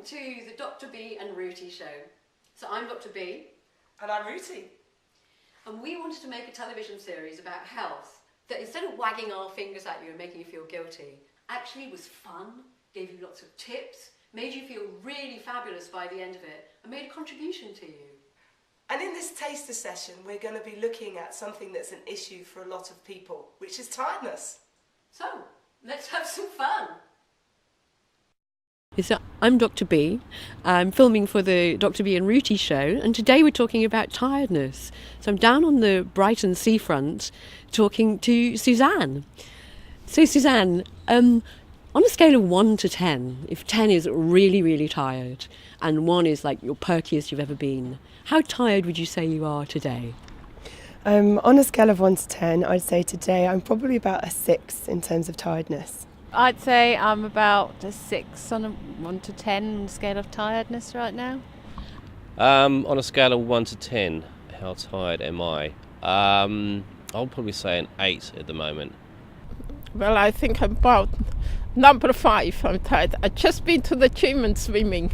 to the Dr. B and Ruti show. So I'm Dr. B. And I'm Ruti. And we wanted to make a television series about health that instead of wagging our fingers at you and making you feel guilty, actually was fun, gave you lots of tips, made you feel really fabulous by the end of it, and made a contribution to you. And in this taster session, we're going to be looking at something that's an issue for a lot of people, which is tiredness. So, let's have some fun. So I'm Dr. B. I'm filming for the Dr. B and Ruti show, and today we're talking about tiredness. So I'm down on the Brighton seafront talking to Suzanne. So Suzanne, on a scale of 1 to 10, if 10 is really, really tired and 1 is like your perkiest you've ever been, how tired would you say you are today? On a scale of 1 to 10, I'd say today I'm probably about a 6 in terms of tiredness. I'd say I'm about a 6 on a 1 to 10 scale of tiredness right now. On a scale of 1 to 10, how tired am I? I'll probably say an 8 at the moment. Well, I think I'm about number 5. I'm tired. I've just been to the gym and swimming,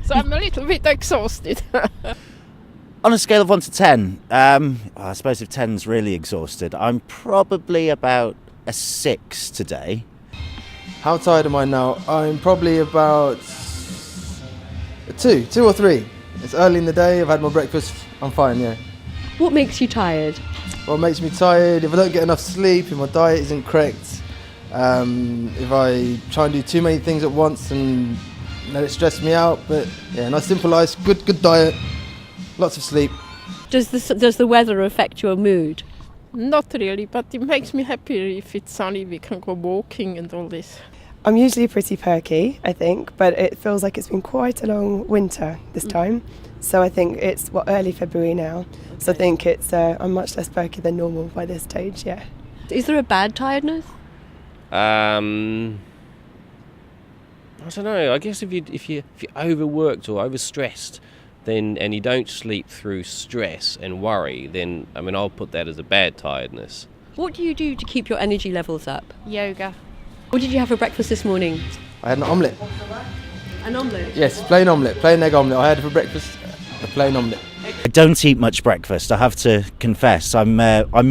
so I'm a little bit exhausted. On a scale of 1 to 10, I suppose if 10's really exhausted, I'm probably about a 6 today. How tired am I now? I'm probably about a 2 or 3. It's early in the day, I've had my breakfast, I'm fine, yeah. What makes you tired? What makes me tired? If I don't get enough sleep, if my diet isn't correct, if I try and do too many things at once and let it stress me out. But yeah, nice simple life, good diet, lots of sleep. Does the weather affect your mood? Not really, but it makes me happy if it's sunny, we can go walking and all this. I'm usually pretty perky, I think, but it feels like it's been quite a long winter this time. So I think it's early February now. Okay. So I think it's I'm much less perky than normal by this stage, yeah. Is there a bad tiredness? I don't know. I guess if you're overworked or overstressed, then and you don't sleep through stress and worry, then I'll put that as a bad tiredness. What do you do to keep your energy levels up? Yoga. What did you have for breakfast this morning? I had an omelette. An omelette? Yes, plain omelette, plain egg omelette. I had for breakfast a plain omelette. I don't eat much breakfast, I have to confess. I'm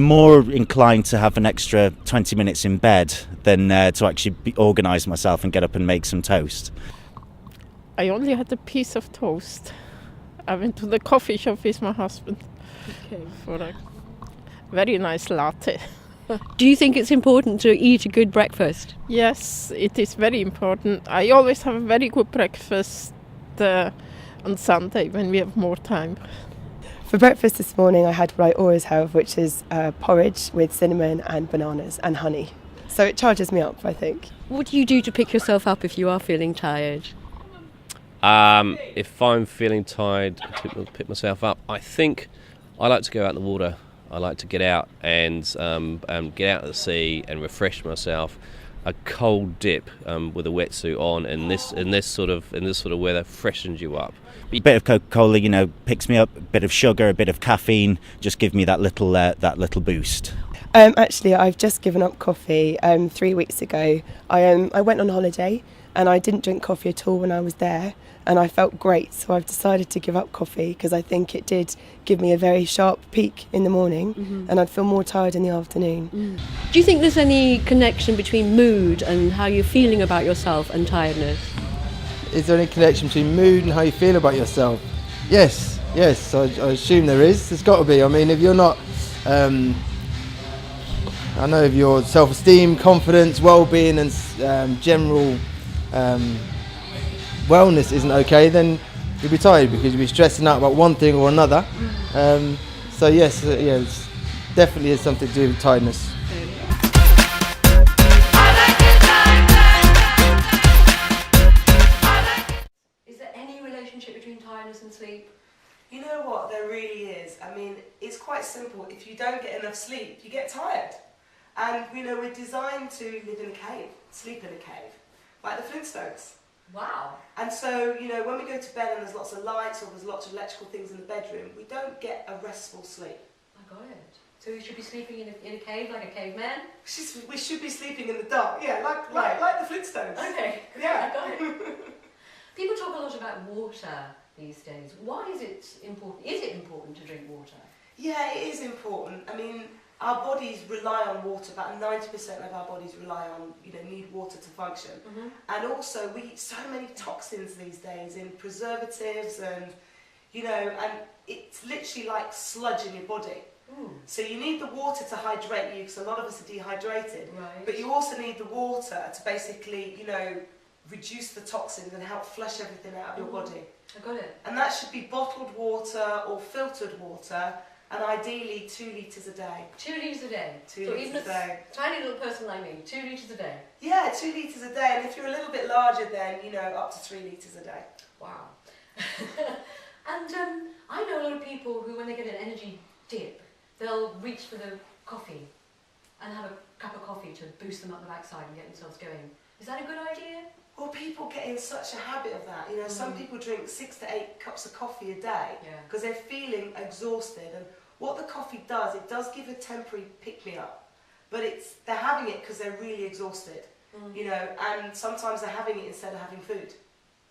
more inclined to have an extra 20 minutes in bed than to actually organise myself and get up and make some toast. I only had a piece of toast. I went to the coffee shop with my husband for a very nice latte. Do you think it's important to eat a good breakfast? Yes, it is very important. I always have a very good breakfast on Sunday when we have more time. For breakfast this morning I had what I always have, which is porridge with cinnamon and bananas and honey. So it charges me up, I think. What do you do to pick yourself up if you are feeling tired? If I'm feeling tired, to pick myself up, I think I like to go out in the water. I like to get out and get out of the sea and refresh myself. A cold dip with a wetsuit on, and this sort of weather freshens you up. A bit of Coca-Cola, picks me up. A bit of sugar, a bit of caffeine, just give me that little boost. Actually, I've just given up coffee 3 weeks ago. I went on holiday and I didn't drink coffee at all when I was there, and I felt great. So I've decided to give up coffee because I think it did give me a very sharp peak in the morning, and I'd feel more tired in the afternoon. Do you think there's any connection between mood and how you're feeling about yourself and tiredness? Is there any connection between mood and how you feel about yourself? Yes, I assume there is. There's got to be. If you're not, I know if your self-esteem, confidence, well-being and general wellness isn't okay, then you'll be tired because you'll be stressing out about one thing or another. So yes, it definitely is something to do with tiredness. Is there any relationship between tiredness and sleep? You know what, there really is. It's quite simple. If you don't get enough sleep, you get tired. And we're designed to live in a cave, sleep in a cave, like the Flintstones. Wow. And so, when we go to bed and there's lots of lights or there's lots of electrical things in the bedroom, we don't get a restful sleep. I got it. So we should be sleeping in a cave like a caveman? We should be sleeping in the dark, yeah, like the Flintstones. Okay, yeah. I got it. People talk a lot about water these days. Why is it important? Is it important to drink water? Yeah, it is important. I mean, our bodies rely on water. About 90% of our bodies rely on, need water to function. Mm-hmm. And also, we eat so many toxins these days in preservatives and, and it's literally like sludge in your body. Mm. So you need the water to hydrate you because a lot of us are dehydrated. Right. But you also need the water to basically, reduce the toxins and help flush everything out of your body. I got it. And that should be bottled water or filtered water, and ideally 2 litres a day. 2 litres a day. 2 so litres even a day. Tiny little person like me, 2 litres a day. Yeah, 2 litres a day, and if you're a little bit larger then, up to 3 litres a day. Wow. And I know a lot of people who, when they get an energy dip, they'll reach for the coffee and have a cup of coffee to boost them up the backside and get themselves going. Is that a good idea? Well, people get in such a habit of that. Some people drink 6 to 8 cups of coffee a day because they're feeling exhausted. And what the coffee does, it does give a temporary pick-me-up, but they're having it because they're really exhausted. And sometimes they're having it instead of having food.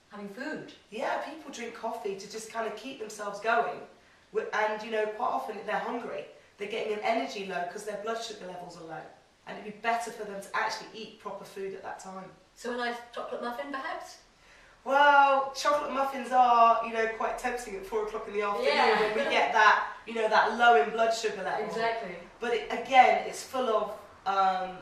Having food? Yeah, people drink coffee to just kind of keep themselves going. And, quite often they're hungry. They're getting an energy low because their blood sugar levels are low. And it'd be better for them to actually eat proper food at that time. So a nice chocolate muffin, perhaps? Well, chocolate muffins are, quite tempting at 4 o'clock in the afternoon when we get that, that low in blood sugar level. Exactly. But it's full of, a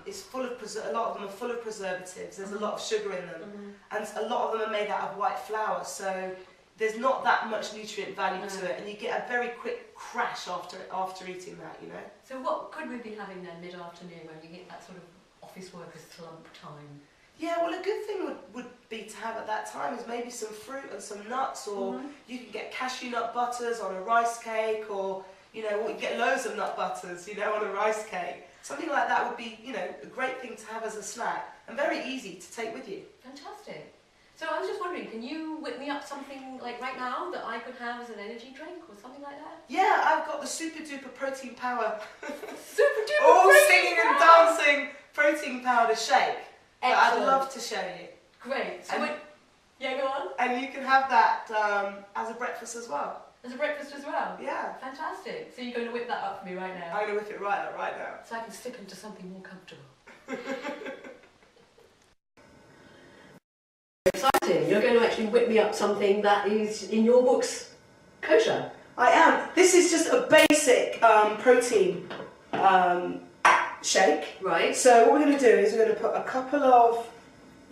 lot of them are full of preservatives. There's a lot of sugar in them, and a lot of them are made out of white flour. So there's not that much nutrient value to it, and you get a very quick crash after eating that. So what could we be having then mid-afternoon when you get that sort of office workers slump time? Yeah, well, a good thing would be to have at that time is maybe some fruit and some nuts, or you can get cashew nut butters on a rice cake, or you get loads of nut butters, on a rice cake. Something like that would be, a great thing to have as a snack and very easy to take with you. Fantastic. So I was just wondering, can you whip me up something like right now that I could have as an energy drink or something like that? Yeah, I've got the Super Duper Protein Power. Super Duper all protein singing and powder. dancing protein powder shake. That I'd love to show you. Great. So And- yeah, go on. And you can have that as a breakfast as well. As a breakfast as well? Yeah. Fantastic. So you're going to whip that up for me right now? I'm going to whip it right now. So I can slip into something more comfortable. Exciting. You're going to actually whip me up something that is, in your books, kosher. I am. This is just a basic protein shake. Right. So what we're going to do is we're going to put a couple of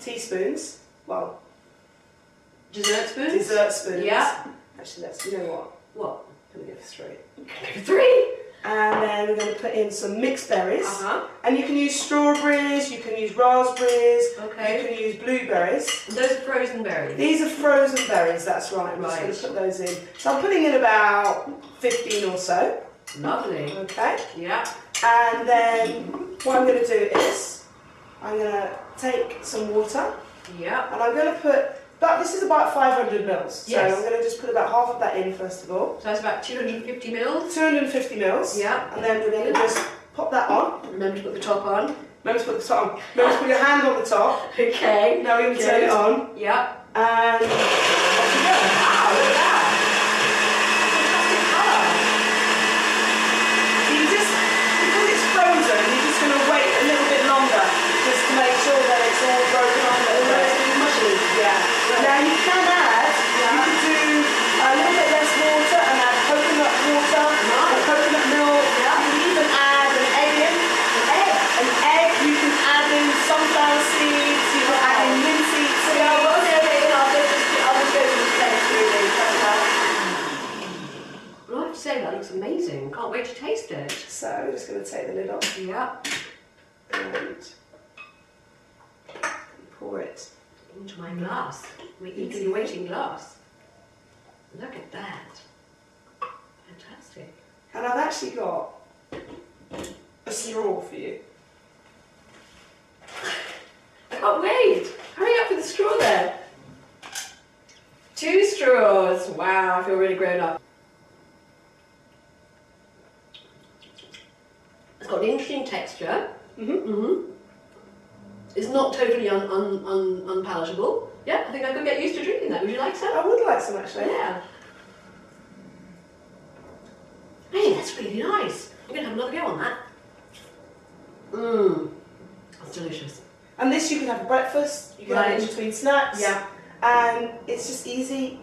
teaspoons, well, Dessert spoons? dessert spoons. Yeah. Actually, you know what? What? I'm going to go for 3. 3. And then we're going to put in some mixed berries. Uh-huh. And you can use strawberries, you can use raspberries, Okay. you can use blueberries. And those are frozen berries. These are frozen berries, that's right. I'm just going to put those in. So I'm putting in about 15 or so. Lovely. Okay. Yeah. And then what I'm going to do is I'm going to take some water Yeah. and I'm going to put this is about 500 mils. So Yes. I'm going to just put about half of that in first of all. So that's about 250 mils. 250 mils. Yeah. And then we're going to just pop that on. Remember to put the top on. Remember to put the top on. Remember to put your hand on the top. Okay. Now we're going to turn it on. Yeah. And off you go. Wow, look at that. Fantastic colour. So you just, because it's frozen, you're just going to wait a little bit longer just to make sure that it's all broken up a little bit. Mushy. Yeah. Now you can add, you can do a little bit less water and add coconut water or coconut milk. You can even add an egg in. An egg. You can add in sunflower seeds, you can add in linseed seeds. Yeah, well, okay, I'll just go to the place really. Well, I have to say that looks amazing. Can't wait to taste it. So we're just going to take the lid off Yeah. and pour it. Into my glass. My eagerly waiting glass. Look at that. Fantastic. And I've actually got a straw for you. I can't wait. Hurry up with the straw there. 2 straws. Wow, I feel really grown up. It's got an interesting texture. It's not totally unpalatable. Yeah, I think I could get used to drinking that. Would you like some? I would like some actually. Yeah. Hey, that's really nice. I'm going to have another go on that. That's delicious. And this you can have for breakfast, you can have it in between snacks. Yeah. And it's just easy.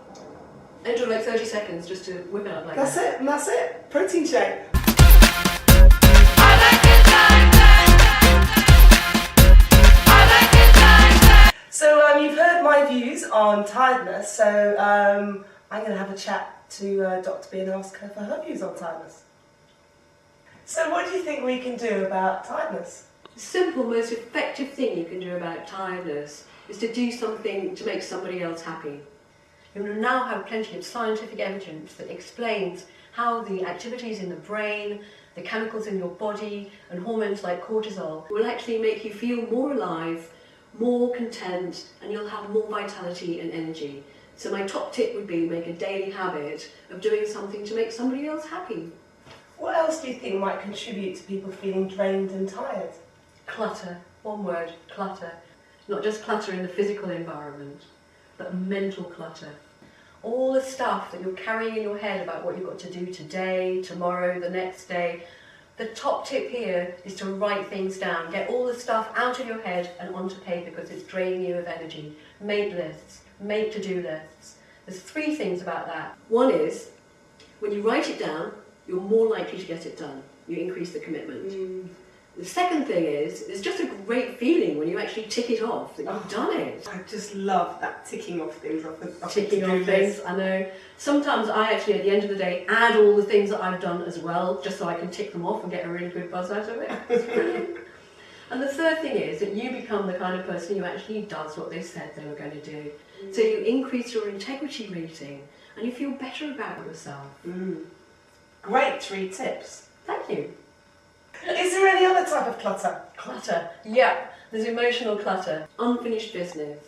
It took like 30 seconds just to whip it up like That's that. it, and that's it. Protein shake. So you've heard my views on tiredness, so I'm going to have a chat to Dr. B and ask her for her views on tiredness. So what do you think we can do about tiredness? The simple, most effective thing you can do about tiredness is to do something to make somebody else happy. You now have plenty of scientific evidence that explains how the activities in the brain, the chemicals in your body, and hormones like cortisol will actually make you feel more alive, more content, and you'll have more vitality and energy. So my top tip would be make a daily habit of doing something to make somebody else happy. What else do you think might contribute to people feeling drained and tired? Clutter. One word, clutter. Not just clutter in the physical environment, but mental clutter. All the stuff that you're carrying in your head about what you've got to do today, tomorrow, the next day. The top tip here is to write things down. Get all the stuff out of your head and onto paper because it's draining you of energy. Make lists. Make to-do lists. There's 3 things about that. One is, when you write it down, you're more likely to get it done. You increase the commitment. The second thing is, it's just a great feeling when you actually tick it off, that you've done it. I just love that ticking off things off the Ticking to-do off things, list. I know. Sometimes I actually, at the end of the day, add all the things that I've done as well, just so I can tick them off and get a really good buzz out of it. It's brilliant. And the third thing is that you become the kind of person who actually does what they said they were going to do. So you increase your integrity rating and you feel better about yourself. Great 3 tips. Thank you. Is there any other type of clutter? Clutter. Yeah, there's emotional clutter, unfinished business,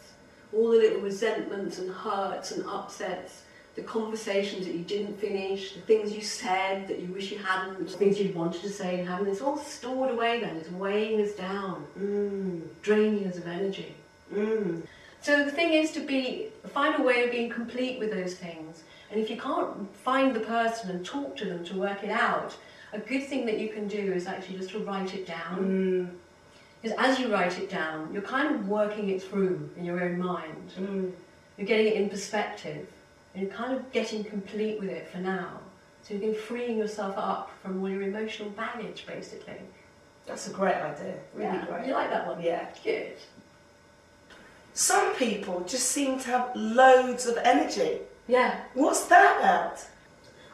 all the little resentments and hurts and upsets, the conversations that you didn't finish, the things you said that you wish you hadn't, the things you wanted to say and haven't. It's all stored away then. It's weighing us down, draining us of energy. So the thing is to find a way of being complete with those things. And if you can't find the person and talk to them to work it out, a good thing that you can do is actually just to write it down. Because as you write it down, you're kind of working it through in your own mind. You're getting it in perspective. And you're kind of getting complete with it for now. So you're freeing yourself up from all your emotional baggage, basically. That's a great idea. Really Yeah. great. You like that one? Yeah. Good. Some people just seem to have loads of energy. Yeah. What's that about?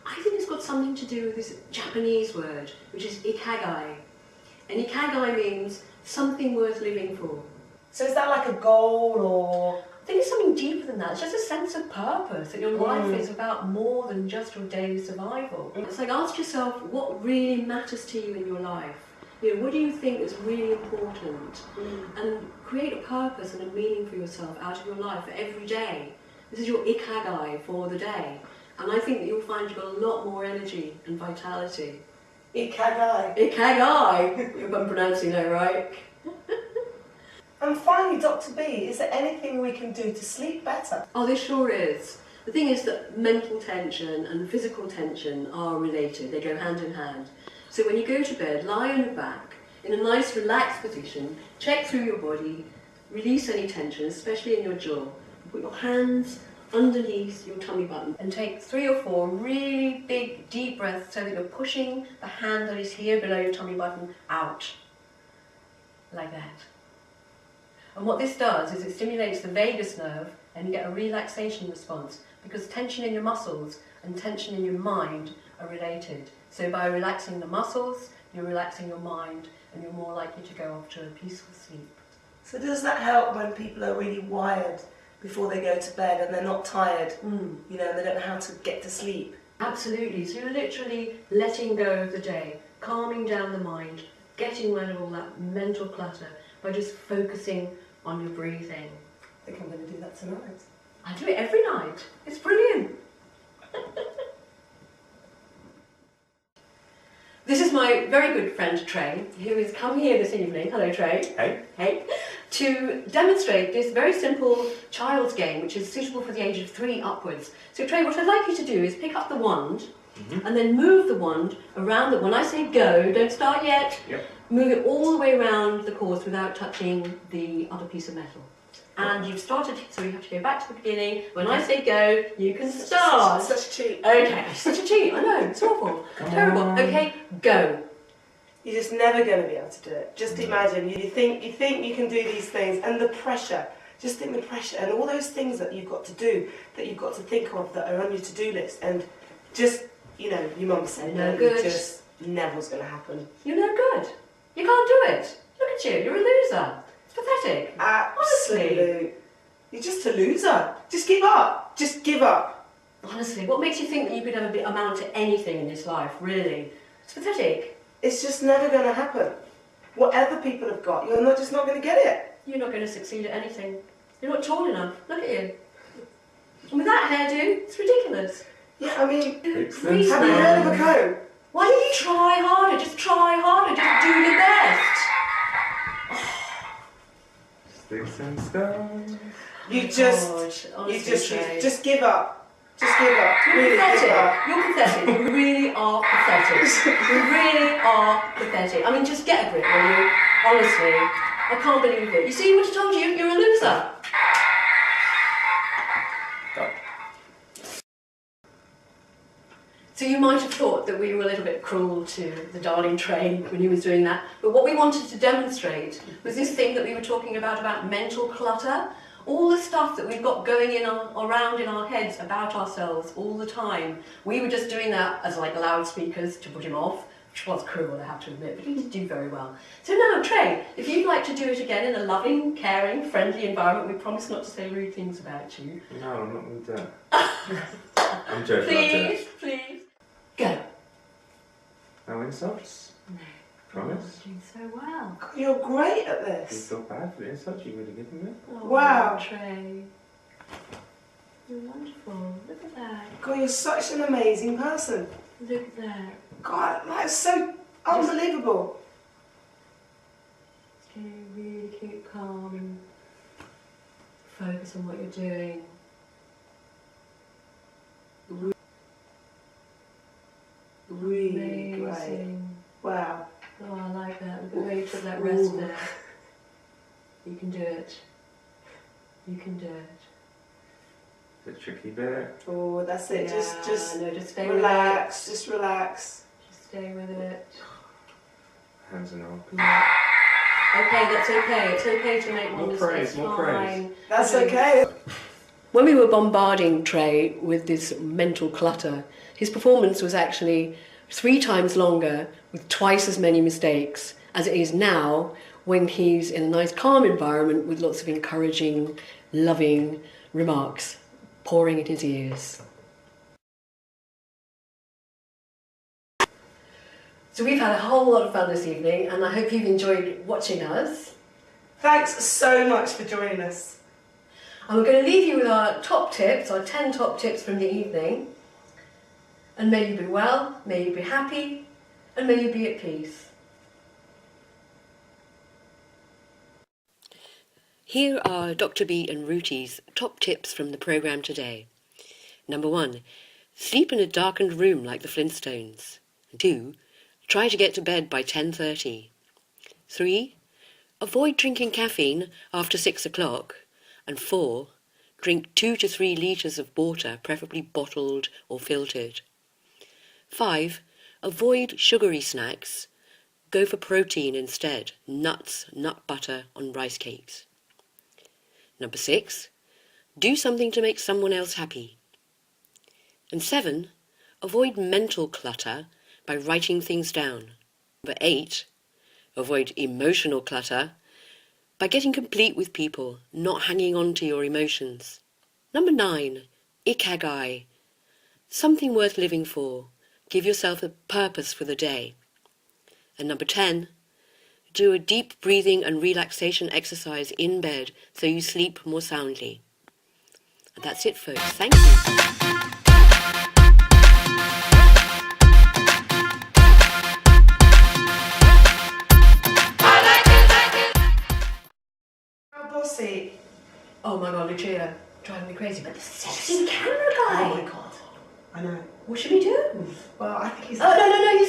I think it's got something to do with this Japanese word, which is ikagai. And ikagai means something worth living for. So is that like a goal or? I think it's something deeper than that. It's just a sense of purpose, that your life is about more than just your daily survival. It's like, ask yourself what really matters to you in your life. You know, what do you think is really important? And create a purpose and a meaning for yourself out of your life every day. This is your ikagai for the day. And I think that you'll find you've got a lot more energy and vitality. Ikagai. Ikagai! If I'm pronouncing that right. And finally, Dr. B, is there anything we can do to sleep better? Oh, there sure is. The thing is that mental tension and physical tension are related. They go hand in hand. So when you go to bed, lie on your back in a nice relaxed position, check through your body, release any tension, especially in your jaw. Put your hands underneath your tummy button and take 3 or 4 really big deep breaths so that you're pushing the hand that is here below your tummy button out. Like that. And what this does is it stimulates the vagus nerve and you get a relaxation response because tension in your muscles and tension in your mind are related. So by relaxing the muscles, you're relaxing your mind and you're more likely to go off to a peaceful sleep. So does that help when people are really wired before they go to bed and they're not tired, you know, and they don't know how to get to sleep? Absolutely. So you're literally letting go of the day, calming down the mind, getting rid of all that mental clutter by just focusing on your breathing. I think I'm going to do that tonight. I do it every night. It's brilliant. This is my very good friend Trey, who has come here this evening. Hello, Trey. Hey. Hey. to demonstrate this very simple child's game, which is suitable for the age of 3 upwards. So Trey, what I'd like you to do is pick up the wand and then move the wand around when I say go, don't start yet, move it all the way around the course without touching the other piece of metal. And you've started, so you have to go back to the beginning. When I say go, you can start. Such a cheat. Okay, such a cheat, I know, it's awful. Terrible. Okay, go. You're just never going to be able to do it. Just imagine, you think you can do these things, and the pressure, just think the pressure, and all those things that you've got to do, that you've got to think of, that are on your to-do list, and just, you know, your mum said, no good. Just never's going to happen. You're no good. You can't do it. Look at you, you're a loser. It's pathetic. Absolutely. Honestly. You're just a loser. Just give up. Just give up. Honestly, what makes you think that you could ever amount to anything in this life, really? It's pathetic. It's just never going to happen. Whatever people have got, you're just not going to get it. You're not going to succeed at anything. You're not tall enough. Look at you. And with that hairdo, it's ridiculous. Yeah, I mean, Please, have you heard of a comb? why don't you try harder? Just try harder. Just do your best. Sticks and stones. You just, God, you honestly, just give up. Just give up. You're Really pathetic. give up. You're pathetic. You really are pathetic. You really are pathetic. I mean, just get a grip, will you? Honestly, I can't believe it. You see what I told you? You're a loser. So you might have thought that we were a little bit cruel to the darling Trey when he was doing that, but what we wanted to demonstrate was this thing that we were talking about mental clutter. All the stuff that we've got going around in our heads about ourselves all the time. We were just doing that as like loudspeakers to put him off, which was cruel, I have to admit, but he did do very well. So now, Trey, if you'd like to do it again in a loving, caring, friendly environment, we promise not to say rude things about you. No, I'm not going to do it. I'm joking. Please, please. Go. No insults? No. Promise? You're doing so well. God, you're great at Do you this. feel bad for the insults you would have given me? Oh, Wow. Trey. You're wonderful. Look at that. God, you're such an amazing person. Look at that. God, that's so unbelievable. Stay really keep calm and focus on what you're doing. Really great. Amazing. Wow. Oh, I like that. Look at the way you took that rest Ooh. there. You can do it. You can do it. The tricky bit. Oh, that's it. Yeah, Just no, just stay relax. Just relax. with it. Just stay with it. Hands and all. Yeah. Okay, that's okay. It's okay to make More one praise, mistake. more Fine. That's okay. When we were bombarding Trey with this mental clutter, his performance was actually 3 times longer with twice as many mistakes as it is now when he's in a nice calm environment with lots of encouraging, loving remarks pouring in his ears. So we've had a whole lot of fun this evening and I hope you've enjoyed watching us. Thanks so much for joining us. And we're going to leave you with our top tips, our 10 top tips from the evening. And may you be well, may you be happy, and may you be at peace. Here are Dr. B and Ruti's top tips from the programme today. Number 1, sleep in a darkened room like the Flintstones. 2, try to get to bed by 10:30. 3, avoid drinking caffeine after 6 o'clock. And 4, drink 2 to 3 litres of water, preferably bottled or filtered. 5, avoid sugary snacks. Go for protein instead, nuts, nut butter on rice cakes. Number 6, do something to make someone else happy. And 7, avoid mental clutter by writing things down. Number 8, avoid emotional clutter by getting complete with people, not hanging on to your emotions. Number 9, ikigai, something worth living for. Give yourself a purpose for the day. And number 10, do a deep breathing and relaxation exercise in bed so you sleep more soundly. And that's it, folks. Thank you. seat. Oh my God, Lucia, driving me crazy. But the sexy camera guy. Oh my God. I know. What should we do? Well, I think he's. Oh, no, you